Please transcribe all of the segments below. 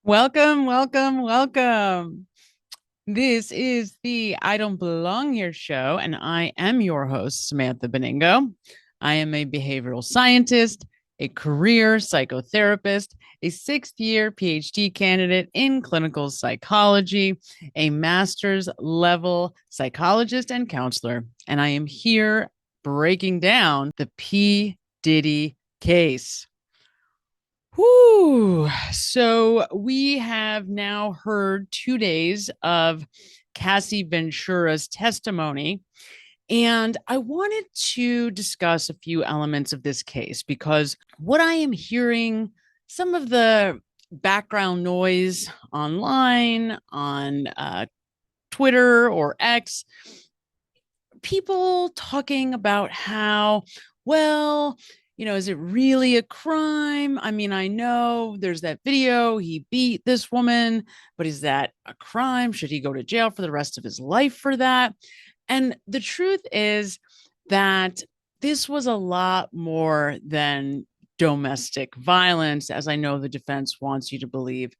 Welcome, welcome, welcome. This is the I Don't Belong Here show, and I am your host, Samantha Beningo. I am a behavioral scientist, a career psychotherapist, a sixth year PhD candidate in clinical psychology, a master's level psychologist and counselor, and I am here breaking down the P Diddy case. Whew. So we have now heard 2 days of Cassie Ventura's testimony. And I wanted to discuss a few elements of this case because what I am hearing, some of the background noise online, on Twitter or X, people talking about how, well, is it really a crime? I mean, I know there's that video, he beat this woman, but is that a crime? Should he go to jail for the rest of his life for that? And the truth is that this was a lot more than domestic violence, as I know the defense wants you to believe.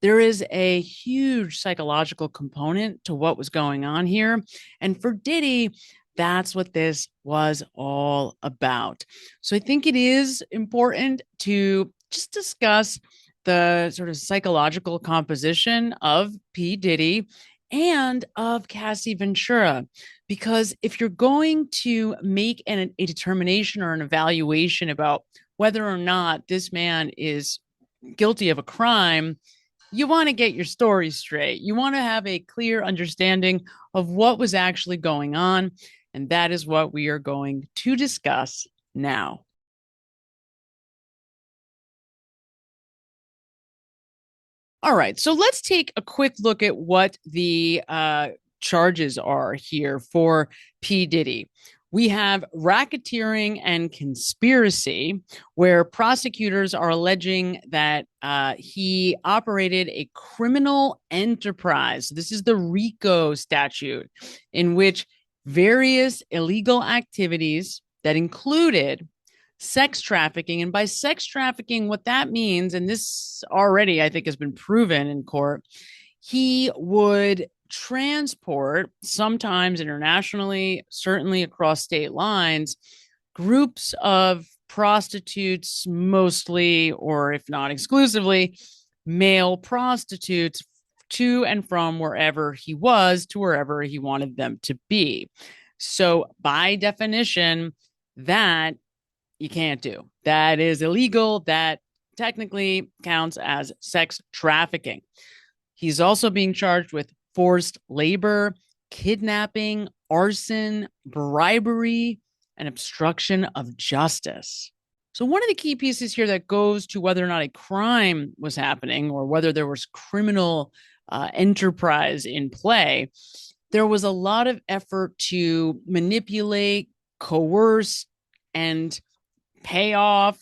There is a huge psychological component to what was going on here. And for Diddy, that's what this was all about. So I think it is important to just discuss the sort of psychological composition of P. Diddy and of Cassie Ventura. Because if you're going to make a determination or an evaluation about whether or not this man is guilty of a crime, you want to get your story straight. You want to have a clear understanding of what was actually going on. And that is what we are going to discuss now. All right, so let's take a quick look at what the charges are here for P. Diddy. We have racketeering and conspiracy, where prosecutors are alleging that he operated a criminal enterprise. This is the RICCO statute, in which various illegal activities that included sex trafficking. And by sex trafficking, what that means, and this already I think has been proven in court, he would transport, sometimes internationally, certainly across state lines, groups of prostitutes, mostly, or if not exclusively, male prostitutes, to and from wherever he was to wherever he wanted them to be. So, by definition, that you can't do. That is illegal. That technically counts as sex trafficking. He's also being charged with forced labor, kidnapping, arson, bribery, and obstruction of justice. So, one of the key pieces here that goes to whether or not a crime was happening or whether there was criminal enterprise in play, there was a lot of effort to manipulate, coerce, and pay off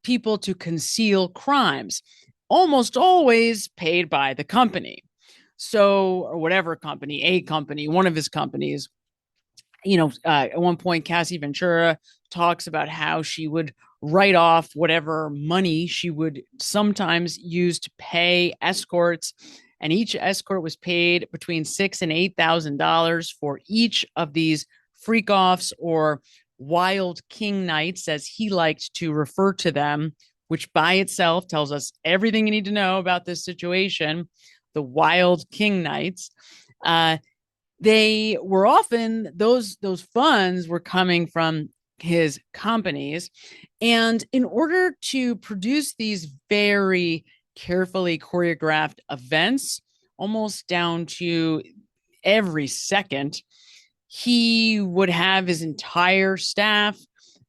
people to conceal crimes, almost always paid by the company. So, or whatever company, a company, one of his companies. At one point, Cassie Ventura talks about how she would write off whatever money she would sometimes use to pay escorts, and each escort was paid between $6,000 and $8,000 for each of these freak offs, or wild king nights, as he liked to refer to them, which by itself tells us everything you need to know about this situation. The wild king nights. They were often, those funds were coming from his companies. And in order to produce these very carefully choreographed events, almost down to every second, he would have his entire staff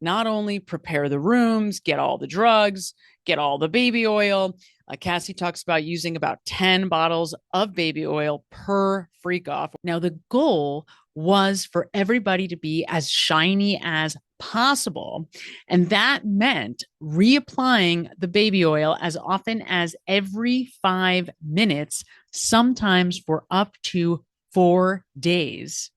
not only prepare the rooms, get all the drugs, get all the baby oil. Cassie talks about using about 10 bottles of baby oil per freak off. Now, the goal was for everybody to be as shiny as possible. And that meant reapplying the baby oil as often as every 5 minutes, sometimes for up to 4 days,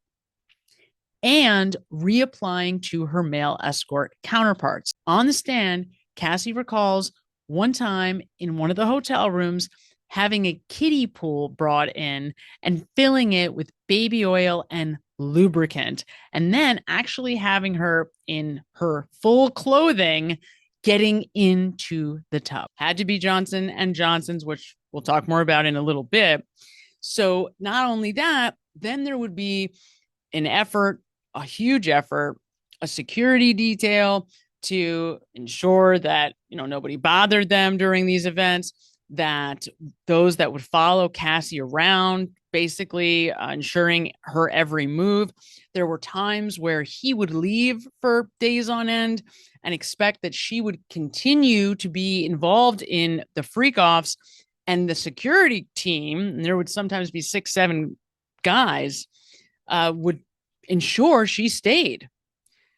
and reapplying to her male escort counterparts. On the stand, Cassie recalls one time in one of the hotel rooms, having a kiddie pool brought in and filling it with baby oil and lubricant, and then actually having her in her full clothing getting into the tub. Had to be Johnson and Johnson's, which we'll talk more about in a little bit. So not only that, then there would be an effort, a huge effort, a security detail to ensure that nobody bothered them during these events, that those that would follow Cassie around, basically ensuring her every move. There were times where he would leave for days on end and expect that she would continue to be involved in the freak offs, and the security team, and there would sometimes be 6, 7 guys, would ensure she stayed.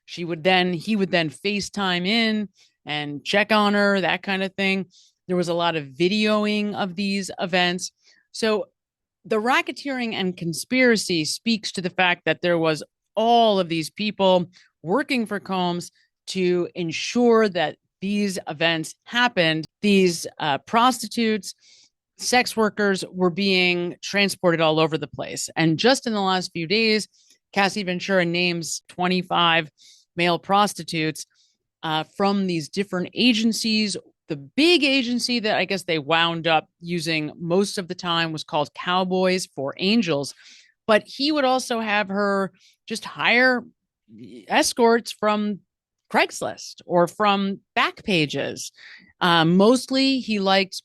He would then FaceTime in and check on her, that kind of thing. There was a lot of videoing of these events. So the racketeering and conspiracy speaks to the fact that there was all of these people working for Combs to ensure that these events happened. These prostitutes, sex workers were being transported all over the place. And just in the last few days, Cassie Ventura names 25 male prostitutes from these different agencies. The big agency that I guess they wound up using most of the time was called Cowboys for Angels. But he would also have her just hire escorts from Craigslist or from Backpages. Mostly he liked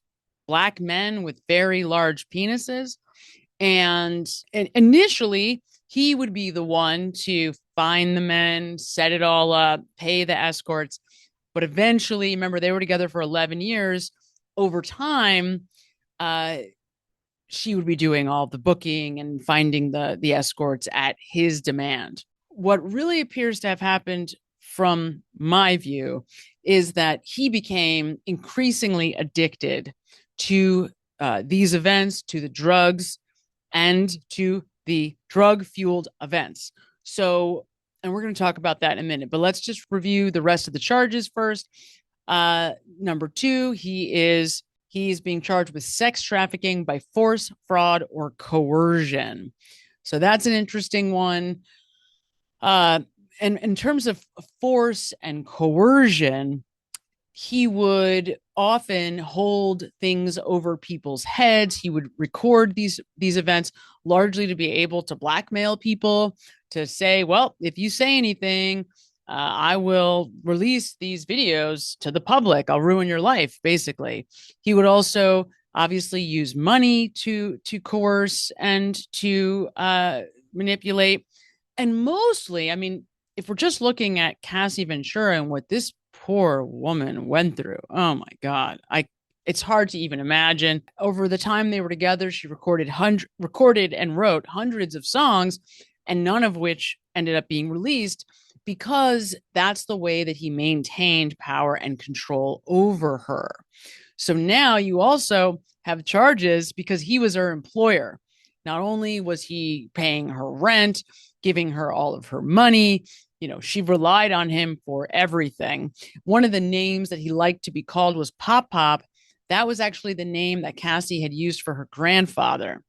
Black men with very large penises. And initially, he would be the one to find the men, set it all up, pay the escorts. But eventually, remember, they were together for 11 years. Over time, she would be doing all the booking and finding the escorts at his demand. What really appears to have happened, from my view, is that he became increasingly addicted to these events, to the drugs, and to the drug-fueled events. So, and we're going to talk about that in a minute, but let's just review the rest of the charges first. Number 2, he's being charged with sex trafficking by force, fraud, or coercion. So that's an interesting one. And in terms of force and coercion, he would often hold things over people's heads. He would record these events largely to be able to blackmail people, to say, well, if you say anything, I will release these videos to the public. I'll ruin your life, basically. He would also obviously use money to coerce and to manipulate. And mostly, I mean, if we're just looking at Cassie Ventura and what this poor woman went through, oh my God, it's hard to even imagine. Over the time they were together, she recorded and wrote hundreds of songs, and none of which ended up being released, because that's the way that he maintained power and control over her. So now you also have charges because he was her employer. Not only was he paying her rent, giving her all of her money, she relied on him for everything. One of the names that he liked to be called was Pop Pop. That was actually the name that Cassie had used for her grandfather,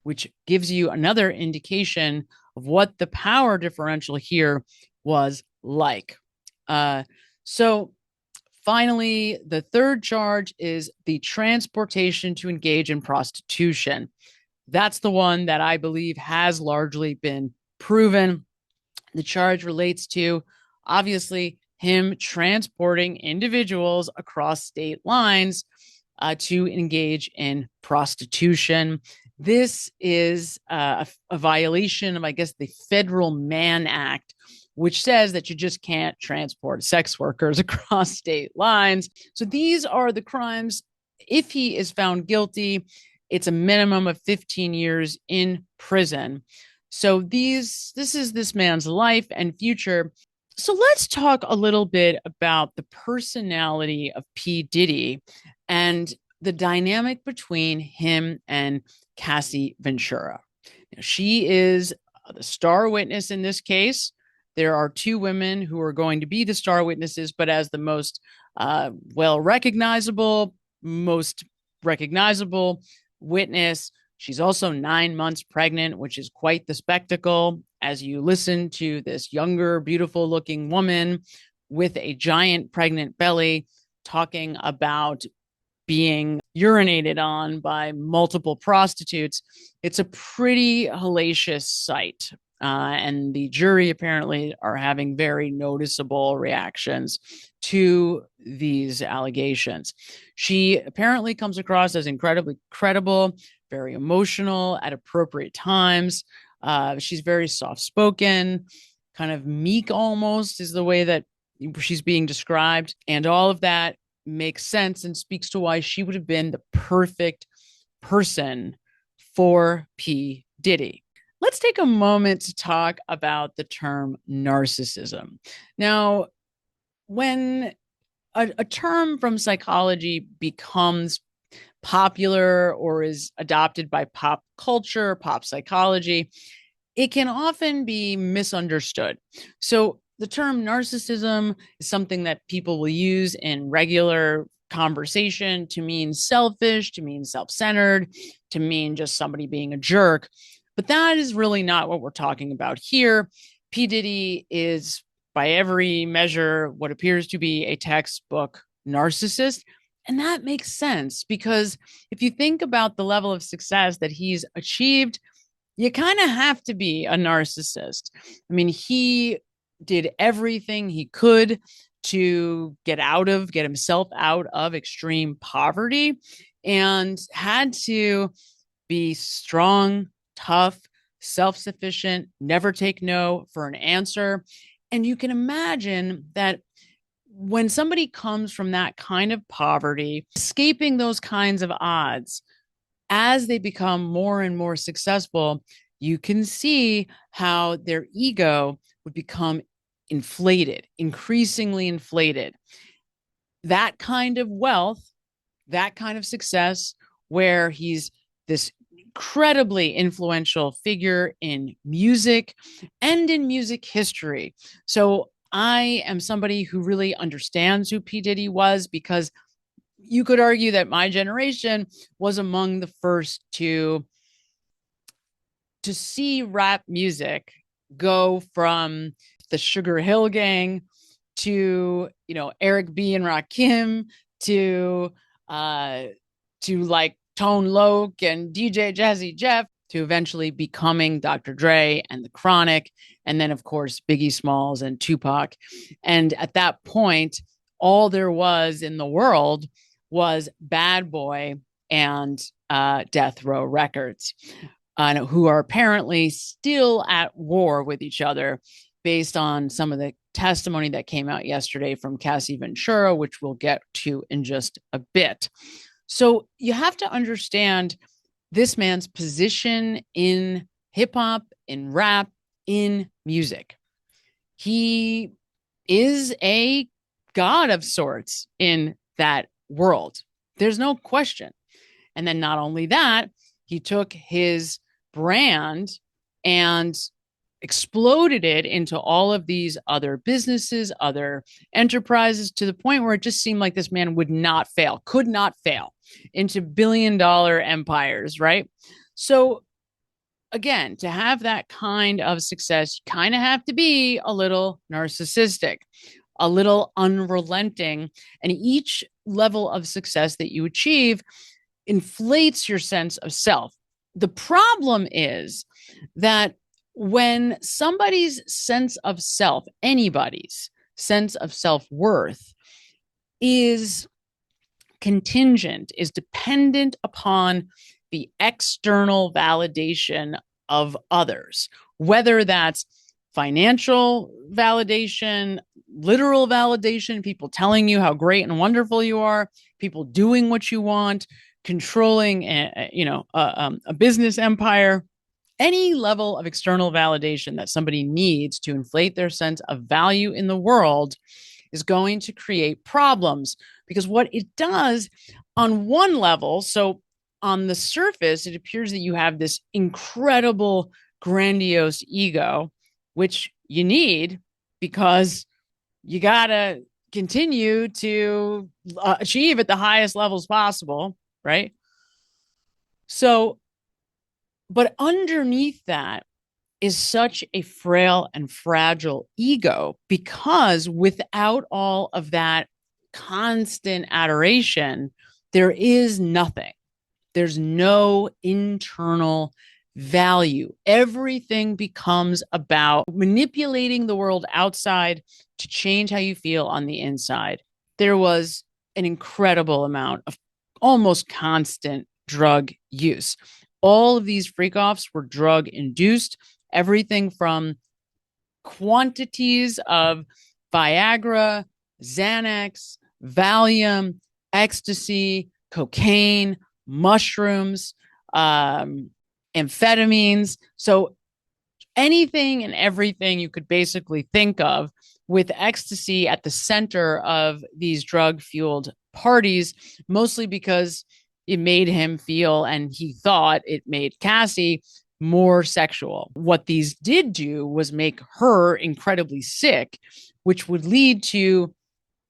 which gives you another indication of what the power differential here was like. So finally, the third charge is the transportation to engage in prostitution. That's the one that I believe has largely been proven. The charge relates to, obviously, him transporting individuals across state lines to engage in prostitution. This is a violation of, I guess, the Federal Mann Act, which says that you just can't transport sex workers across state lines. So these are the crimes. If he is found guilty, it's a minimum of 15 years in prison. So this is this man's life and future. So let's talk a little bit about the personality of P. Diddy and the dynamic between him and Cassie Ventura. Now, she is the star witness in this case. There are 2 women who are going to be the star witnesses, but as the most well recognizable, most recognizable witness. She's also 9 months pregnant, which is quite the spectacle as you listen to this younger, beautiful looking woman with a giant pregnant belly talking about being urinated on by multiple prostitutes. It's a pretty hellacious sight. And the jury apparently are having very noticeable reactions to these allegations. She apparently comes across as incredibly credible, very emotional at appropriate times. She's very soft spoken, kind of meek almost, is the way that she's being described. And all of that makes sense and speaks to why she would have been the perfect person for P. Diddy. Let's take a moment to talk about the term narcissism. Now, when a term from psychology becomes popular or is adopted by pop culture, pop psychology, it can often be misunderstood. So the term narcissism is something that people will use in regular conversation to mean selfish, to mean self-centered, to mean just somebody being a jerk. But that is really not what we're talking about here. P. Diddy is, by every measure, what appears to be a textbook narcissist. And that makes sense because if you think about the level of success that he's achieved, you kind of have to be a narcissist. I mean, he did everything he could to get himself out of extreme poverty and had to be strong, tough, self-sufficient, never take no for an answer. And you can imagine that when somebody comes from that kind of poverty, escaping those kinds of odds, as they become more and more successful, you can see how their ego would become inflated, increasingly inflated. That kind of wealth, that kind of success, where he's this incredibly influential figure in music and in music history. So I am somebody who really understands who P. Diddy was because you could argue that my generation was among the first to see rap music go from the Sugar Hill Gang to, Eric B and Rakim to like Tone Loc and DJ Jazzy Jeff to eventually becoming Dr. Dre and the Chronic, and then of course Biggie Smalls and Tupac. And at that point, all there was in the world was Bad Boy and Death Row Records, who are apparently still at war with each other based on some of the testimony that came out yesterday from Cassie Ventura, which we'll get to in just a bit. So you have to understand this man's position in hip hop, in rap, in music. He is a god of sorts in that world. There's no question. And then not only that, he took his brand and exploded it into all of these other businesses, other enterprises, to the point where it just seemed like this man would not fail, could not fail, into billion-dollar empires, right? So again, to have that kind of success, you kind of have to be a little narcissistic, a little unrelenting, and each level of success that you achieve inflates your sense of self. The problem is that when somebody's sense of self, anybody's sense of self-worth, is contingent, is dependent upon the external validation of others, whether that's financial validation, literal validation, people telling you how great and wonderful you are, people doing what you want, controlling a business empire, any level of external validation that somebody needs to inflate their sense of value in the world is going to create problems, because what it does on one level, so on the surface, it appears that you have this incredible, grandiose ego, which you need because you got to continue to achieve at the highest levels possible, right? So, but underneath that is such a frail and fragile ego, because without all of that constant adoration, there is nothing. There's no internal value. Everything becomes about manipulating the world outside to change how you feel on the inside. There was an incredible amount of almost constant drug use. All of these freak offs were drug induced, everything from quantities of Viagra, Xanax, Valium, ecstasy, cocaine, mushrooms, amphetamines. So anything and everything you could basically think of, with ecstasy at the center of these drug fueled parties, mostly because it made him feel, and he thought it made Cassie more sexual. What these did do was make her incredibly sick, which would lead to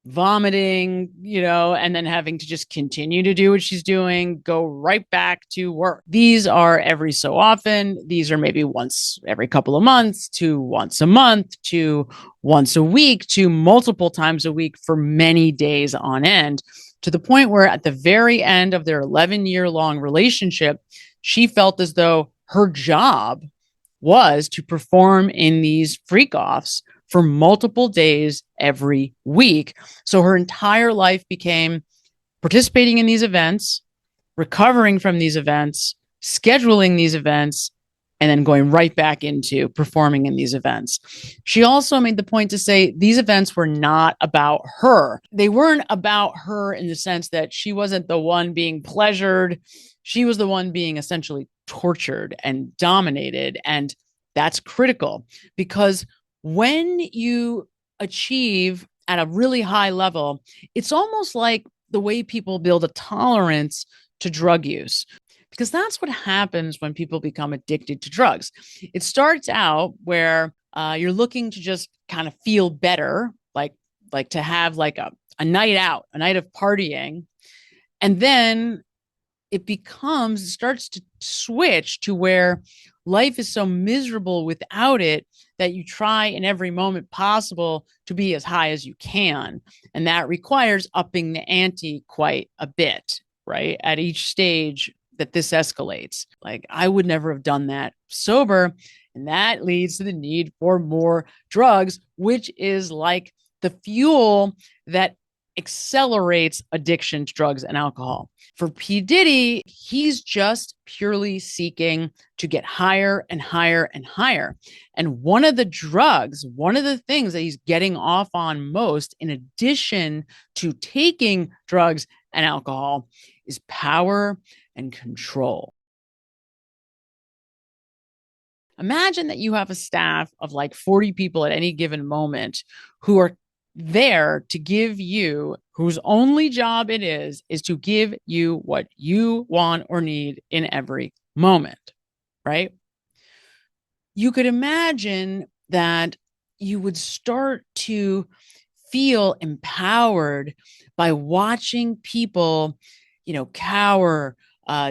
vomiting, and then having to just continue to do what she's doing, go right back to work. These are every so often. These are maybe once every couple of months, to once a month, to once a week, to multiple times a week for many days on end, to the point where at the very end of their 11-year-long relationship, she felt as though her job was to perform in these freak offs for multiple days every week. So her entire life became participating in these events, recovering from these events, scheduling these events, and then going right back into performing in these events. She also made the point to say these events were not about her. They weren't about her in the sense that she wasn't the one being pleasured. She was the one being essentially tortured and dominated. And that's critical, because when you achieve at a really high level, it's almost like the way people build a tolerance to drug use, because that's what happens when people become addicted to drugs. It starts out where you're looking to just kind of feel better, like to have like a night out, a night of partying. And then it starts to switch to where life is so miserable without it that you try in every moment possible to be as high as you can. And that requires upping the ante quite a bit, right? At each stage that this escalates. Like, I would never have done that sober. And that leads to the need for more drugs, which is like the fuel that accelerates addiction to drugs and alcohol. For P. Diddy, he's just purely seeking to get higher and higher and higher. And one of the things that he's getting off on most, in addition to taking drugs and alcohol, is power and control. Imagine that you have a staff of like 40 people at any given moment who are there to give you, whose only job it is to give you what you want or need in every moment, right? You could imagine that you would start to feel empowered by watching people, cower,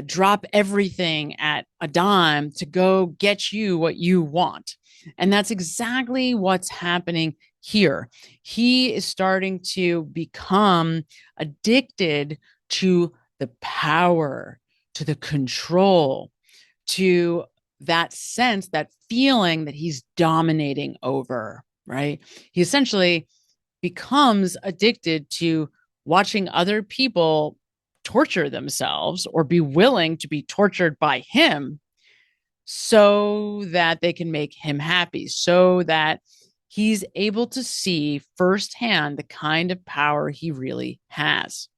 drop everything at a dime to go get you what you want. And that's exactly what's happening here. He is starting to become addicted to the power, to the control, to that sense, that feeling that he's dominating over, right? He essentially becomes addicted to watching other people torture themselves or be willing to be tortured by him so that they can make him happy, so that he's able to see firsthand the kind of power he really has.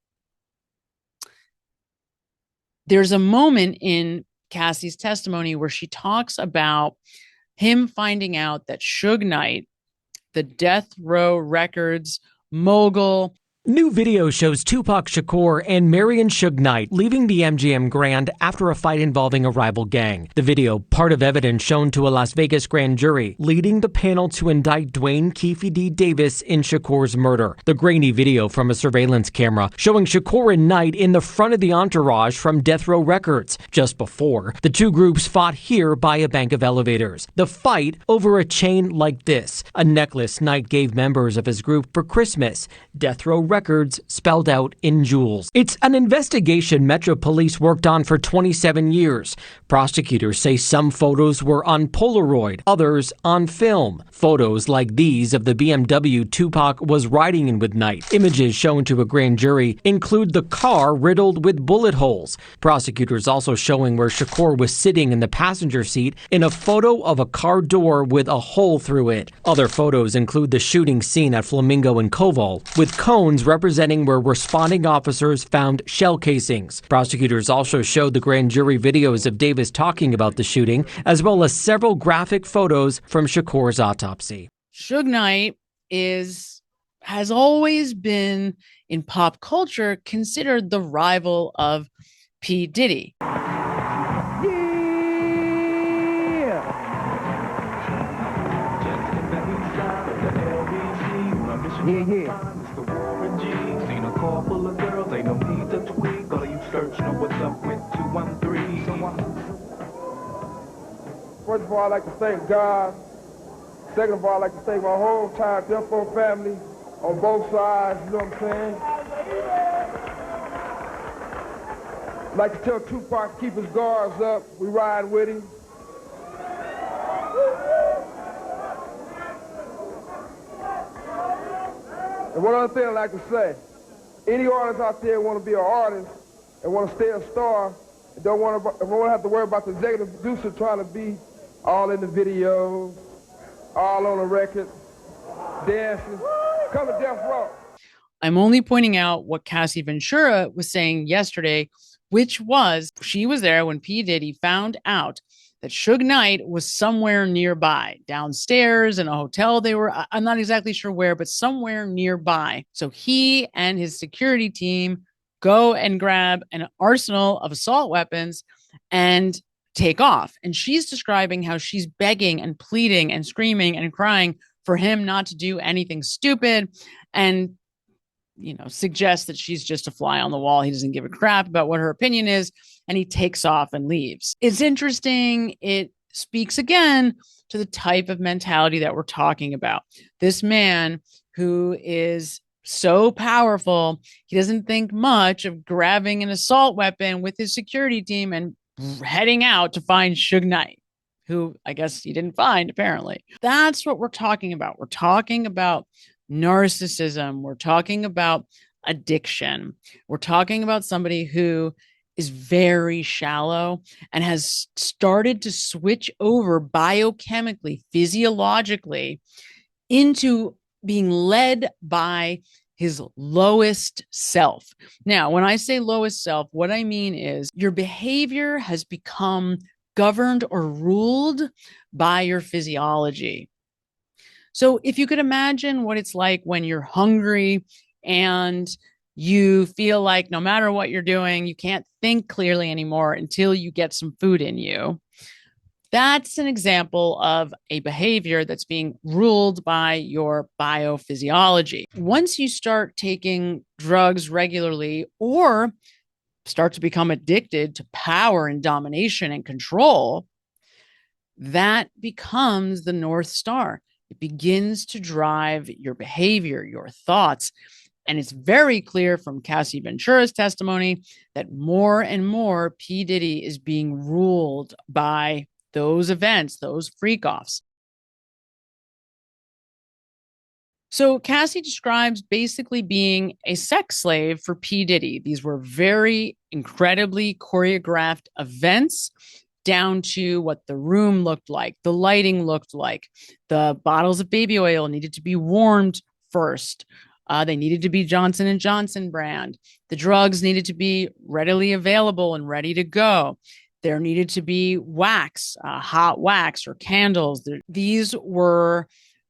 There's a moment in Cassie's testimony where she talks about him finding out that Suge Knight, the Death Row Records mogul, New video shows Tupac Shakur and Marion Suge Knight leaving the MGM Grand after a fight involving a rival gang. The video, part of evidence shown to a Las Vegas grand jury, leading the panel to indict Dwayne Keefe D. Davis in Shakur's murder. The grainy video from a surveillance camera showing Shakur and Knight in the front of the entourage from Death Row Records. Just before, the two groups fought here by a bank of elevators. The fight over a chain like this, a necklace Knight gave members of his group for Christmas. Death Row Records spelled out in jewels. It's an investigation Metro Police worked on for 27 years. Prosecutors say some photos were on Polaroid, others on film. Photos like these of the BMW Tupac was riding in with Knight. Images shown to a grand jury include the car riddled with bullet holes. Prosecutors also showing where Shakur was sitting in the passenger seat in a photo of a car door with a hole through it. Other photos include the shooting scene at Flamingo and Koval, with cones representing where responding officers found shell casings. Prosecutors also showed the grand jury videos of Davis talking about the shooting, as well as several graphic photos from Shakur's autopsy. Suge Knight has always been, in pop culture, considered the rival of P. Diddy. Yeah. It's the Warren G. Seen a car full of girls, ain't no need to tweak. All of you search know what's up with 213. First of all, I'd like to thank God. Second of all, I'd like to thank my whole entire Death Row family on both sides, you know what I'm saying? I'd like to tell Tupac to keep his guards up. We ride with him. And one other thing I'd like to say, any artists out there want to be an artist and want to stay a star and don't want to have to worry about the executive producer trying to be all in the videos, all on the record, dancing, come to Death Row. I'm only pointing out what Cassie Ventura was saying yesterday, which was she was there when P. Diddy found out that Suge Knight was somewhere nearby, downstairs in a hotel. I'm not exactly sure where, but somewhere nearby. So he and his security team go and grab an arsenal of assault weapons and take off. And she's describing how she's begging and pleading and screaming and crying for him not to do anything stupid, and suggests that she's just a fly on the wall. He doesn't give a crap about what her opinion is, and he takes off and leaves. It's interesting. It speaks again to the type of mentality that we're talking about. This man who is so powerful, he doesn't think much of grabbing an assault weapon with his security team and heading out to find Suge Knight, who I guess he didn't find, apparently. That's what we're talking about. We're talking about narcissism. We're talking about addiction. We're talking about somebody who is very shallow and has started to switch over biochemically, physiologically, into being led by his lowest self. Now, when I say lowest self, what I mean is your behavior has become governed or ruled by your physiology. So if you could imagine what it's like when you're hungry and you feel like no matter what you're doing, you can't think clearly anymore until you get some food in you. That's an example of a behavior that's being ruled by your biophysiology. Once you start taking drugs regularly or start to become addicted to power and domination and control, that becomes the North Star. It begins to drive your behavior, your thoughts. And it's very clear from Cassie Ventura's testimony that more and more P. Diddy is being ruled by those events, those freak-offs. So Cassie describes basically being a sex slave for P. Diddy. These were very incredibly choreographed events, down to what the room looked like, the lighting looked like. The bottles of baby oil needed to be warmed first. They needed to be Johnson & Johnson brand. The drugs needed to be readily available and ready to go. There needed to be wax, hot wax or candles. These were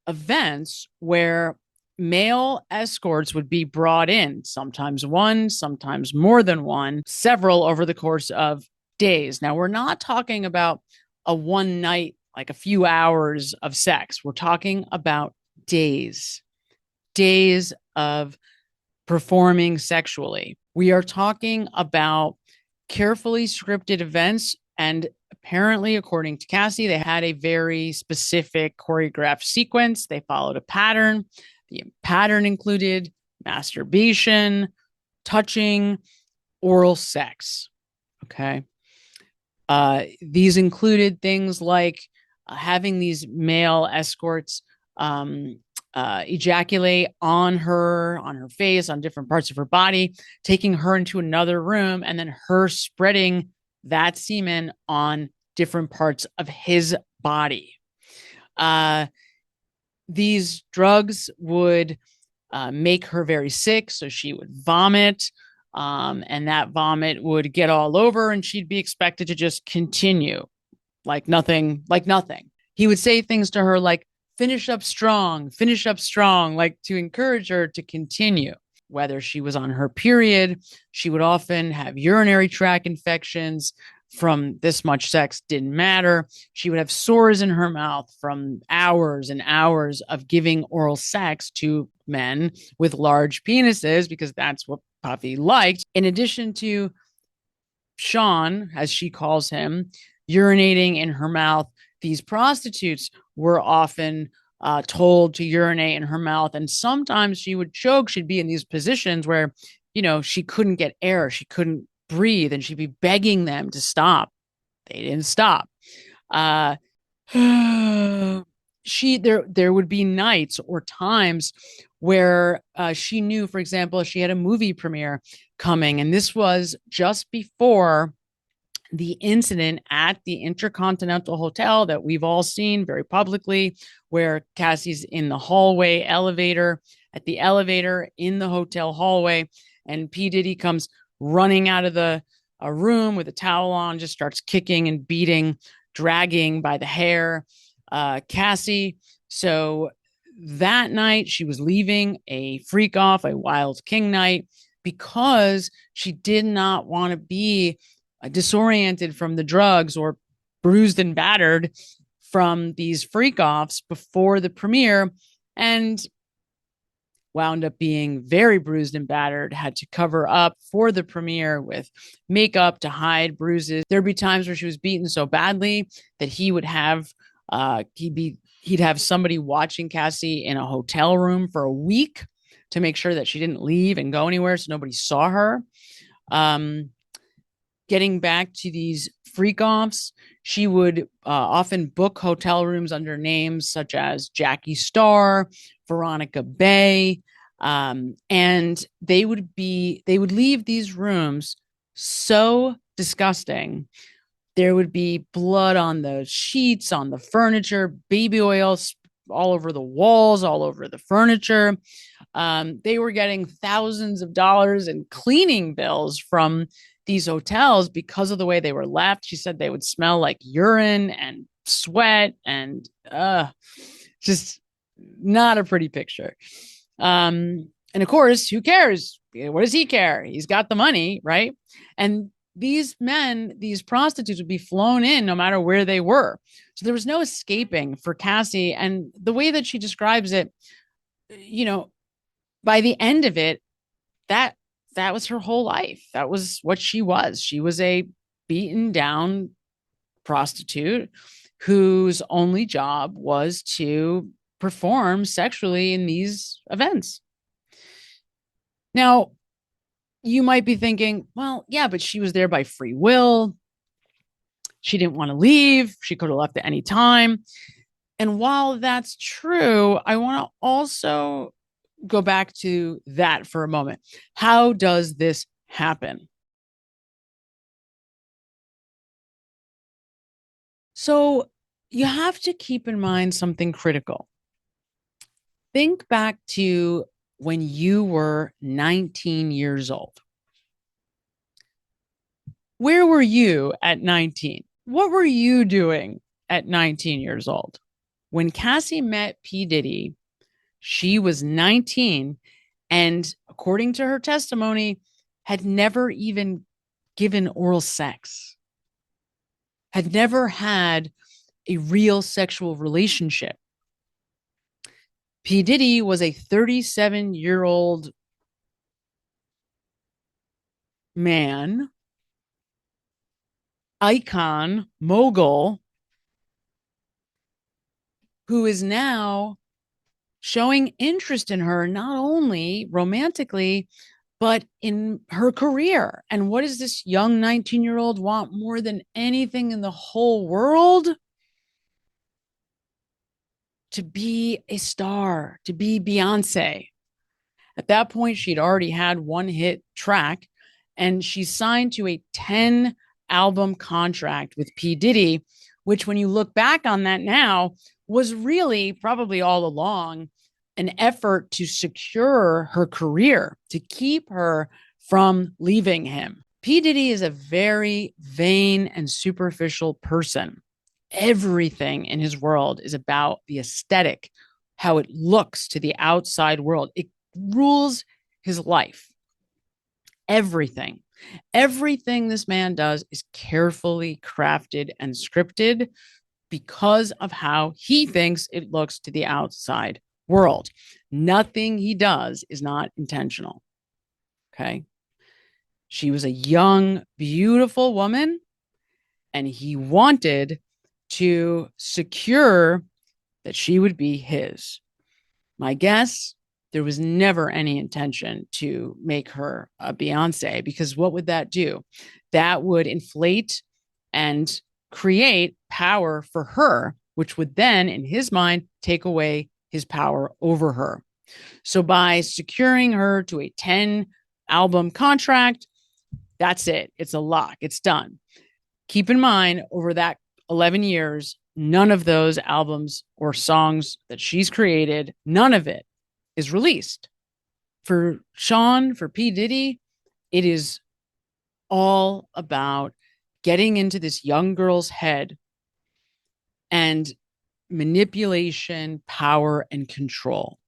events where male escorts would be brought in, sometimes one, sometimes more than one, several over the course of days. Now, we're not talking about a one night, like a few hours of sex. We're talking about days, days of performing sexually. We are talking about carefully scripted events. And apparently, according to Cassie, they had a very specific choreographed sequence. They followed a pattern. The pattern included masturbation, touching, oral sex. Okay. These included things like having these male escorts ejaculate on her face, on different parts of her body, taking her into another room, and then her spreading that semen on different parts of his body. These drugs would make her very sick, so she would vomit, and that vomit would get all over, and she'd be expected to just continue like nothing, like nothing. He would say things to her like, finish up strong, like to encourage her to continue. Whether she was on her period, she would often have urinary tract infections from this much sex, didn't matter. She would have sores in her mouth from hours and hours of giving oral sex to men with large penises, because that's what Puffy liked. In addition to Sean, as she calls him, urinating in her mouth, these prostitutes were often told to urinate in her mouth. And sometimes she would choke. She'd be in these positions where, you know, she couldn't get air. She couldn't breathe. And she'd be begging them to stop. They didn't stop. There would be nights or times where she knew, for example, she had a movie premiere coming. And this was just before the incident at the Intercontinental Hotel that we've all seen very publicly, where Cassie's in the hallway elevator, at the elevator in the hotel hallway, and P. Diddy comes running out of a room with a towel on, just starts kicking and beating, dragging by the hair Cassie. So that night she was leaving a freak off, a wild king night, because she did not want to be disoriented from the drugs or bruised and battered from these freak offs before the premiere, and wound up being very bruised and battered, had to cover up for the premiere with makeup to hide bruises. There'd be times where she was beaten so badly that he would have he'd have somebody watching Cassie in a hotel room for a week to make sure that she didn't leave and go anywhere, so nobody saw her. Getting back to these freak offs, she would often book hotel rooms under names such as Jackie Starr, Veronica Bay, and they would leave these rooms so disgusting. There would be blood on the sheets, on the furniture, baby oil all over the walls, all over the furniture. They were getting thousands of dollars in cleaning bills from these hotels because of the way they were left. She said they would smell like urine and sweat, and just not a pretty picture. And of course, who cares? What does he care? He's got the money, right? And these men, these prostitutes, would be flown in no matter where they were. So there was no escaping for Cassie. And the way that she describes it, you know, by the end of it, that was her whole life. That was what she was. She was a beaten down prostitute whose only job was to perform sexually in these events. Now, you might be thinking, well, yeah, but she was there by free will. She didn't want to leave. She could have left at any time. And while that's true, I want to also go back to that for a moment. How does this happen? So you have to keep in mind something critical. Think back to when you were 19 years old. Where were you at 19? What were you doing at 19 years old? When Cassie met P. Diddy, She was 19 and, according to her testimony, had never even given oral sex, had never had a real sexual relationship. P. Diddy was a 37-year-old man, icon, mogul, who is now showing interest in her, not only romantically, but in her career. And what does this young 19-year-old want more than anything in the whole world? To be a star, to be Beyonce. At that point, she'd already had one hit track, and she signed to a 10-album contract with P. Diddy, which, when you look back on that now, was really probably all along an effort to secure her career, to keep her from leaving him. P. Diddy is a very vain and superficial person. Everything in his world is about the aesthetic, how it looks to the outside world. It rules his life. Everything this man does is carefully crafted and scripted because of how he thinks it looks to the outside world. Nothing he does is not intentional. Okay. She was a young, beautiful woman, and he wanted to secure that she would be his. My guess, there was never any intention to make her a Beyonce, because what would that do? That would inflate and create power for her, which would then, in his mind, take away his power over her. So by securing her to a 10-album contract, that's it. It's a lock. It's done. Keep in mind, over that 11 years, none of those albums or songs that she's created, none of it is released. For Sean, for P. Diddy, it is all about getting into this young girl's head and manipulation, power, and control.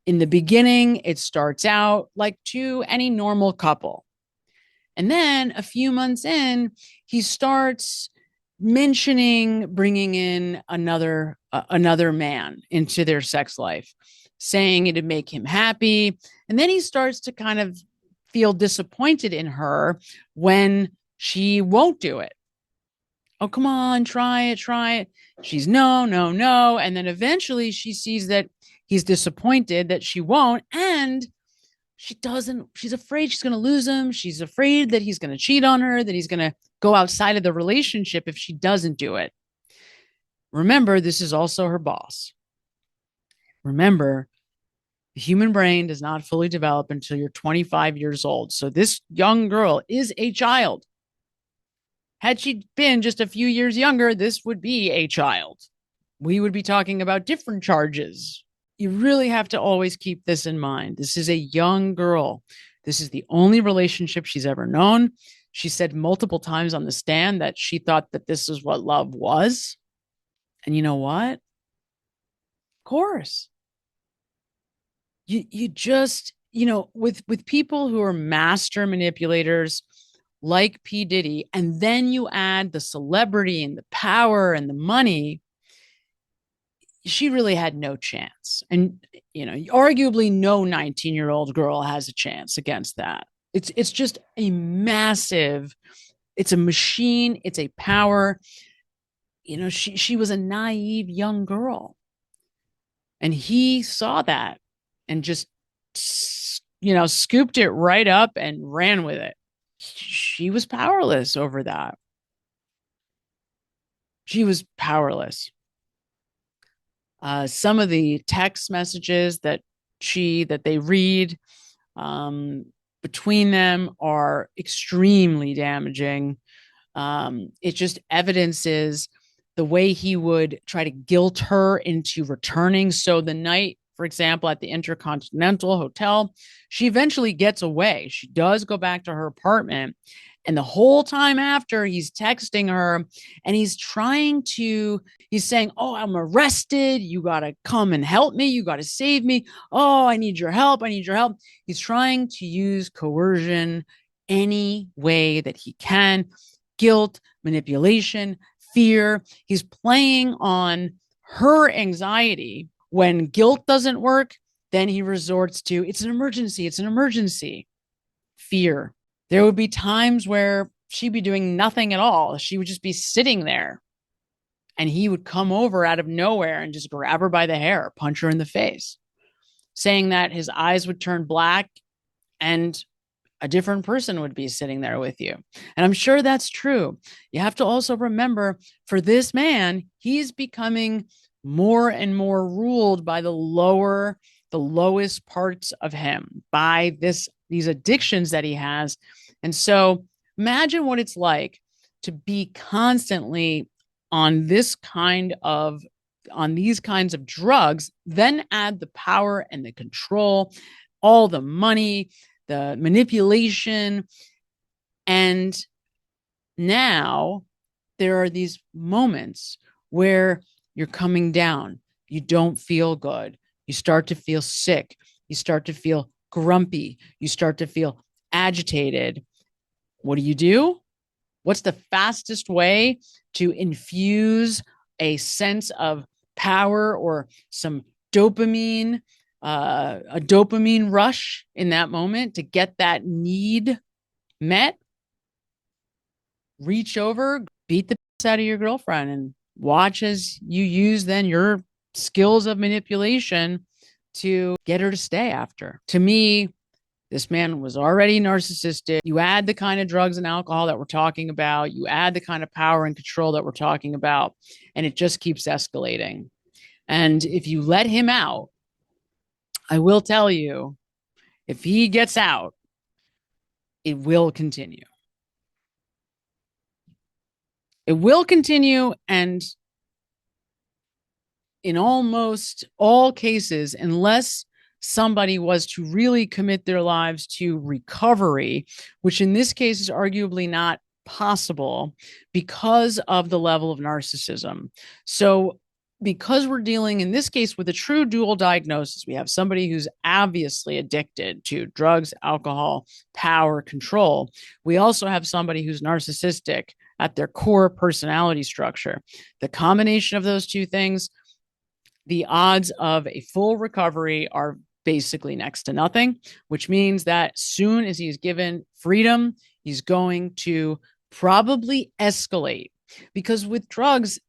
In the beginning, it starts out like to any normal couple. And then a few months in, he starts mentioning bringing in another man into their sex life, saying it'd make him happy. And then he starts to kind of feel disappointed in her when she won't do it. Oh, come on, try it. She's no. And then eventually she sees that he's disappointed that she won't. And she's afraid she's going to lose him. She's afraid that he's going to cheat on her, that he's going to go outside of the relationship if she doesn't do it. Remember, this is also her boss. Remember, the human brain does not fully develop until you're 25 years old. So this young girl is a child. Had she been just a few years younger, this would be a child. We would be talking about different charges. You really have to always keep this in mind. This is a young girl. This is the only relationship she's ever known. She said multiple times on the stand that she thought that this is what love was. And you know what? Of course. You just, with people who are master manipulators like P. Diddy, and then you add the celebrity and the power and the money, she really had no chance. And, arguably no 19-year-old girl has a chance against that. It's just a massive, it's a machine. It's a power. She was a naive young girl, and he saw that and just, scooped it right up and ran with it. She was powerless over that. She was powerless. Some of the text messages that they read between them are extremely damaging. It just evidences the way he would try to guilt her into returning. So the night, for example, at the Intercontinental Hotel, she eventually gets away. She does go back to her apartment, And the whole time after, he's texting her and he's saying, oh, I'm arrested. You got to come and help me. You got to save me. Oh, I need your help. I need your help. He's trying to use coercion any way that he can. Guilt, manipulation, fear. He's playing on her anxiety. When guilt doesn't work, then he resorts to, it's an emergency. It's an emergency. Fear. There would be times where she'd be doing nothing at all. She would just be sitting there and he would come over out of nowhere and just grab her by the hair, punch her in the face, saying that his eyes would turn black and a different person would be sitting there with you. And I'm sure that's true. You have to also remember, for this man, he's becoming more and more ruled by the lowest parts of him, by these addictions that he has. And so imagine what it's like to be constantly on these kinds of drugs, then add the power and the control, all the money, the manipulation. And now there are these moments where you're coming down. You don't feel good. You start to feel sick. You start to feel grumpy. You start to feel agitated. What do? What's the fastest way to infuse a sense of power or some dopamine, a dopamine rush in that moment to get that need met? Reach over, beat the piss out of your girlfriend and watch as you use then your skills of manipulation to get her to stay after. To me, this man was already narcissistic. You add the kind of drugs and alcohol that we're talking about, you add the kind of power and control that we're talking about, and it just keeps escalating. And if you let him out, I will tell you, if he gets out, it will continue. It will continue, and in almost all cases, unless somebody was to really commit their lives to recovery, which in this case is arguably not possible because of the level of narcissism. So because we're dealing in this case with a true dual diagnosis, we have somebody who's obviously addicted to drugs, alcohol, power, control. We also have somebody who's narcissistic at their core personality structure. The combination of those two things, the odds of a full recovery are basically next to nothing, which means that soon as he's given freedom, he's going to probably escalate. Because with drugs,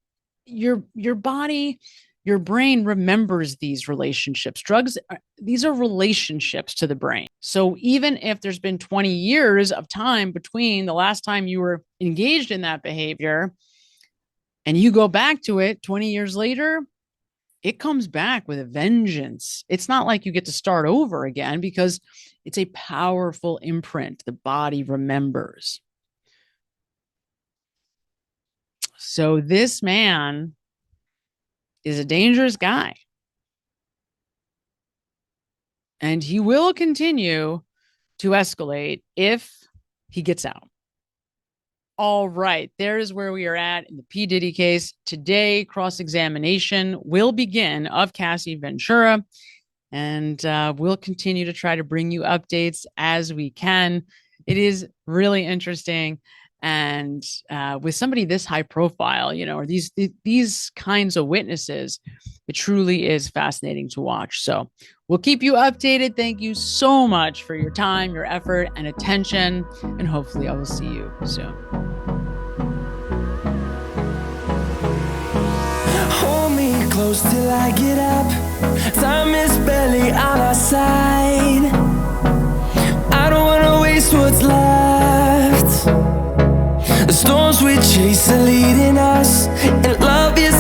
your body, your brain remembers these relationships. Drugs, these are relationships to the brain. So even if there's been 20 years of time between the last time you were engaged in that behavior and you go back to it 20 years later, it comes back with a vengeance. It's not like you get to start over again because it's a powerful imprint. The body remembers. So this man is a dangerous guy. And he will continue to escalate if he gets out. All right, there is where we are at in the P. Diddy case. Today, cross-examination will begin of Cassie Ventura, and we'll continue to try to bring you updates as we can. It is really interesting, and with somebody this high profile, or these kinds of witnesses, it truly is fascinating to watch. So we'll keep you updated. Thank you so much for your time, your effort, and attention, and hopefully I will see you soon. Hold me close till I get up. Time is barely on our side. I don't wanna waste what's left. The storms we chase are leading us, and love is